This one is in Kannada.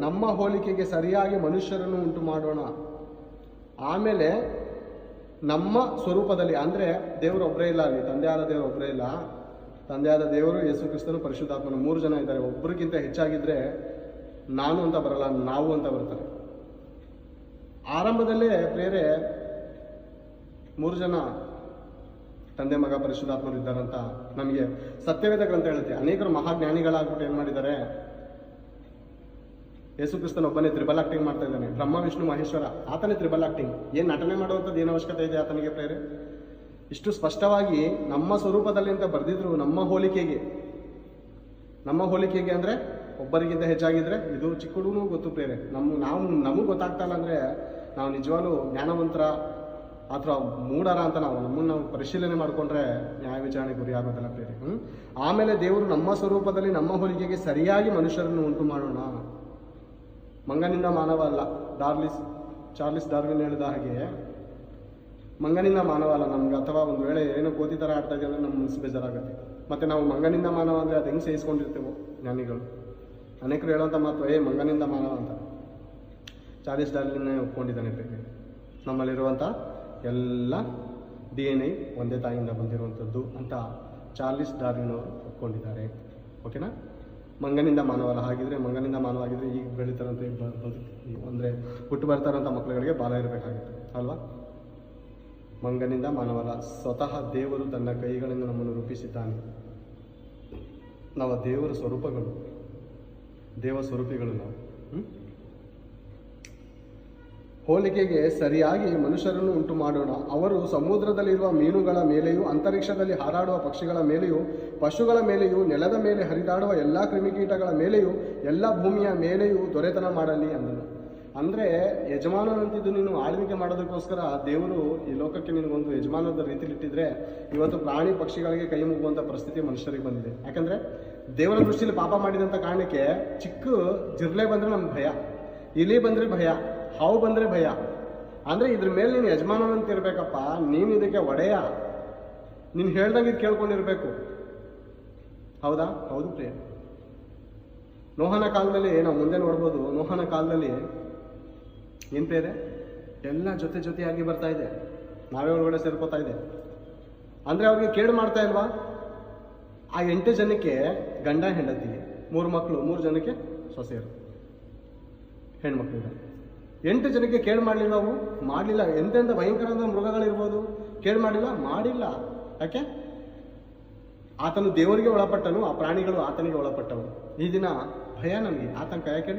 ನಮ್ಮ ಹೋಲಿಕೆಗೆ ಸರಿಯಾಗಿ ಮನುಷ್ಯರನ್ನು ಉಂಟು ಮಾಡೋಣ. ಆಮೇಲೆ ನಮ್ಮ ಸ್ವರೂಪದಲ್ಲಿ, ಅಂದರೆ ದೇವರು ಒಬ್ಬರೇ ಇಲ್ಲ, ಅಲ್ಲಿ ತಂದೆಯಾದ ದೇವರು ಒಬ್ಬರೇ ಇಲ್ಲ. ತಂದೆಯಾದ ದೇವರು, ಯೇಸು ಕ್ರಿಸ್ತನು, ಪರಿಶುದ್ಧಾತ್ಮನು, 3 ಜನ ಇದ್ದಾರೆ. ಒಬ್ಬರಿಗಿಂತ ಹೆಚ್ಚಾಗಿದ್ದರೆ ನಾನು ಅಂತ ಬರಲ್ಲ, ನಾವು ಅಂತ ಬರ್ತಾರೆ. ಆರಂಭದಲ್ಲೇ ಪ್ರೇರೆ 3 ಜನ ತಂದೆ, ಮಗ, ಪರಿಶುದ್ಧಾತ್ಮರು ಇದ್ದಾರಂತ ನಮಗೆ ಸತ್ಯವೇದ ಗ್ರಂಥ ಹೇಳುತ್ತೆ. ಅನೇಕರು ಮಹಾಜ್ಞಾನಿಗಳಾಗ್ಬಿಟ್ಟು ಏನು ಮಾಡಿದ್ದಾರೆ, ಯೇಸು ಕ್ರಿಸ್ತನ ಒಬ್ಬನೇ ತ್ರಿಬಲ್ ಆಕ್ಟಿಂಗ್ ಮಾಡ್ತಾ ಇದ್ದಾನೆ. ಬ್ರಹ್ಮ, ವಿಷ್ಣು, ಮಹೇಶ್ವರ, ಆತನೇ ತ್ರಿಬಲ್ ಆಕ್ಟಿಂಗ್. ಏನು ನಟನೆ ಮಾಡುವಂಥದ್ದು ಏನು ಅವಶ್ಯಕತೆ ಇದೆ ಆತನಿಗೆ ಪ್ರೇರೆ? ಇಷ್ಟು ಸ್ಪಷ್ಟವಾಗಿ ನಮ್ಮ ಸ್ವರೂಪದಲ್ಲಿ ಅಂತ ಬರೆದಿದ್ರು. ನಮ್ಮ ಹೋಲಿಕೆಗೆ ಅಂದರೆ ಒಬ್ಬರಿಗಿಂತ ಹೆಚ್ಚಾಗಿದ್ರೆ, ಇದು ಚಿಕ್ಕ ಹುಡುಗನೂ ಗೊತ್ತು ಪ್ರೇರೆ. ನಮಗೆ ಗೊತ್ತಾಗ್ತಾ ಇಲ್ಲ ಅಂದರೆ ನಾವು ನಿಜವಾಗ್ಲೂ ಜ್ಞಾನವಂತರ ಅಥವಾ ಮೂಢರ ಅಂತ ನಮ್ಮನ್ನು ಪರಿಶೀಲನೆ ಮಾಡಿಕೊಂಡ್ರೆ ನ್ಯಾಯ ವಿಚಾರಣೆ ಗುರಿ ಆಗೋದಲ್ಲ ಪ್ರೇರೆ. ಆಮೇಲೆ ದೇವರು ನಮ್ಮ ಸ್ವರೂಪದಲ್ಲಿ ನಮ್ಮ ಹೋಲಿಕೆಗೆ ಸರಿಯಾಗಿ ಮನುಷ್ಯರನ್ನು ಉಂಟು ಮಾಡೋಣ. ಮಂಗನಿಂದ ಮಾನವ ಅಲ್ಲ. ಚಾರ್ಲಿಸ್ ಡಾರ್ವಿನ್ ಹೇಳಿದ ಹಾಗೆ ಮಂಗನಿಂದ ಮಾನವ ಅಲ್ಲ ನಮ್ಗೆ. ಅಥವಾ ಒಂದು ವೇಳೆ ಏನೋ ಕೋತಿ ಥರ ಆಡ್ತಾ ಇದ್ದೀವಿ ಅಂದರೆ ನಮ್ಮ ಮನಸ್ಸು ಬೇಜಾರಾಗುತ್ತೆ. ಮತ್ತು ನಾವು ಮಂಗನಿಂದ ಮಾನವ ಅಂದರೆ ಅದು ಹೆಂಗೆ ಸೇರಿಸ್ಕೊಂಡಿರ್ತೇವೋ ಜ್ಞಾನಿಗಳು. ಅನೇಕರು ಹೇಳೋಂಥ ಮಾತು ಮಂಗನಿಂದ ಮಾನವ ಅಂತ. ಚಾರ್ಲಿಸ್ ಡಾರ್ವಿನ್ನೇ ಒಪ್ಕೊಂಡಿದ್ದಾನೆ ಬೇರೆ. ನಮ್ಮಲ್ಲಿರುವಂಥ ಎಲ್ಲ DNA ಒಂದೇ ತಾಯಿಯಿಂದ ಬಂದಿರುವಂಥದ್ದು ಅಂತ ಚಾರ್ಲಿಸ್ ಡಾರ್ವಿನ್ ಅವರು ಒಪ್ಕೊಂಡಿದ್ದಾರೆ. ಓಕೆನಾ? ಮಂಗನಿಂದ ಮಾನವಲ್ಲ. ಹಾಗಿದ್ರೆ ಮಂಗನಿಂದ ಮಾನವ ಆಗಿದ್ರೆ ಈಗ ಬೆಳೀತಾರಂತ, ಅಂದರೆ ಹುಟ್ಟು ಬರ್ತಾರಂಥ ಮಕ್ಕಳುಗಳಿಗೆ ಬಾಲ ಇರಬೇಕಾಗಿತ್ತು ಅಲ್ವಾ? ಮಂಗನಿಂದ ಮಾನವಲ್ಲ. ಸ್ವತಃ ದೇವರು ತನ್ನ ಕೈಗಳಿಂದ ನಮ್ಮನ್ನು ರೂಪಿಸಿದ್ದಾನೆ. ನಾವು ದೇವರ ಸ್ವರೂಪಗಳು, ದೇವ ಸ್ವರೂಪಿಗಳು ನಾವು. ಹೋಲಿಕೆಗೆ ಸರಿಯಾಗಿ ಮನುಷ್ಯರನ್ನು ಉಂಟು ಮಾಡೋಣ. ಅವರು ಸಮುದ್ರದಲ್ಲಿರುವ ಮೀನುಗಳ ಮೇಲೆಯೂ, ಅಂತರಿಕ್ಷದಲ್ಲಿ ಹಾರಾಡುವ ಪಕ್ಷಿಗಳ ಮೇಲೆಯೂ, ಪಶುಗಳ ಮೇಲೆಯೂ, ನೆಲದ ಮೇಲೆ ಹರಿದಾಡುವ ಎಲ್ಲ ಕ್ರಿಮಿಕೀಟಗಳ ಮೇಲೆಯೂ, ಎಲ್ಲ ಭೂಮಿಯ ಮೇಲೆಯೂ ದೊರೆತನ ಮಾಡಲಿ ಅಂದನು. ಅಂದರೆ ಯಜಮಾನನಂತಿದ್ದು ನೀನು ಆಳ್ವಿಕೆ ಮಾಡೋದಕ್ಕೋಸ್ಕರ ದೇವರು ಈ ಲೋಕಕ್ಕೆ ನಿನಗೊಂದು ಯಜಮಾನದ ರೀತಿಲಿಟ್ಟಿದ್ರೆ ಇವತ್ತು ಪ್ರಾಣಿ ಪಕ್ಷಿಗಳಿಗೆ ಕೈ ಮುಗುವಂಥ ಪರಿಸ್ಥಿತಿ ಮನುಷ್ಯರಿಗೆ ಬಂದಿದೆ. ಯಾಕಂದರೆ ದೇವರ ದೃಷ್ಟಿಯಲ್ಲಿ ಪಾಪ ಮಾಡಿದಂಥ ಕಾರಣಕ್ಕೆ ಚಿಕ್ಕ ಜಿರ್ಲೆ ಬಂದರೆ ನಮ್ಗೆ ಭಯ, ಇಲಿ ಬಂದರೆ ಭಯ, ಹಾವು ಬಂದರೆ ಭಯ. ಅಂದರೆ ಇದ್ರ ಮೇಲೆ ನೀನು ಯಜಮಾನನಂತ ಇರಬೇಕಪ್ಪ. ನೀನು ಇದಕ್ಕೆ ಒಡೆಯ, ನೀನು ಹೇಳ್ದಂಗೆ ಕೇಳ್ಕೊಂಡಿರ್ಬೇಕು. ಹೌದಾ? ಹೌದು ಪ್ರಿಯ. ನೋಹನ ಕಾಲದಲ್ಲಿ ನಾವು ಮುಂದೆ ನೋಡ್ಬೋದು. ನೋಹನ ಕಾಲದಲ್ಲಿ ಏನು ಪ್ರೇರೆ, ಎಲ್ಲ ಜೊತೆಯಾಗಿ ಬರ್ತಾ ಇದೆ, ನಾವೇ ಒಳಗಡೆ ಸೇರ್ಕೋತಾ ಇದೆ. ಅಂದರೆ ಅವ್ರಿಗೆ ಕೇಡು ಮಾಡ್ತಾ ಇಲ್ವಾ? ಆ 8 ಜನಕ್ಕೆ ಗಂಡ ಹೆಂಡತಿ, 3 ಮಕ್ಕಳು, 3 ಜನಕ್ಕೆ ಸೊಸೆಯರು, ಹೆಣ್ಮಕ್ಳಿಗೆ. 8 ಜನಕ್ಕೆ ಕೇಳು ಮಾಡಲಿಲ್ಲ. ಅವು ಮಾಡಲಿಲ್ಲ. ಎಂತೆಂಥ ಭಯಂಕರವಾದ ಮೃಗಗಳಿರ್ಬೋದು, ಕೇಳು ಮಾಡಿಲ್ಲ. ಯಾಕೆ? ಆತನು ದೇವರಿಗೆ ಒಳಪಟ್ಟನು, ಆ ಪ್ರಾಣಿಗಳು ಆತನಿಗೆ ಒಳಪಟ್ಟವು. ಈ ದಿನ ಭಯ ನಮಗೆ, ಆತಂಕ. ಯಾಕೆ?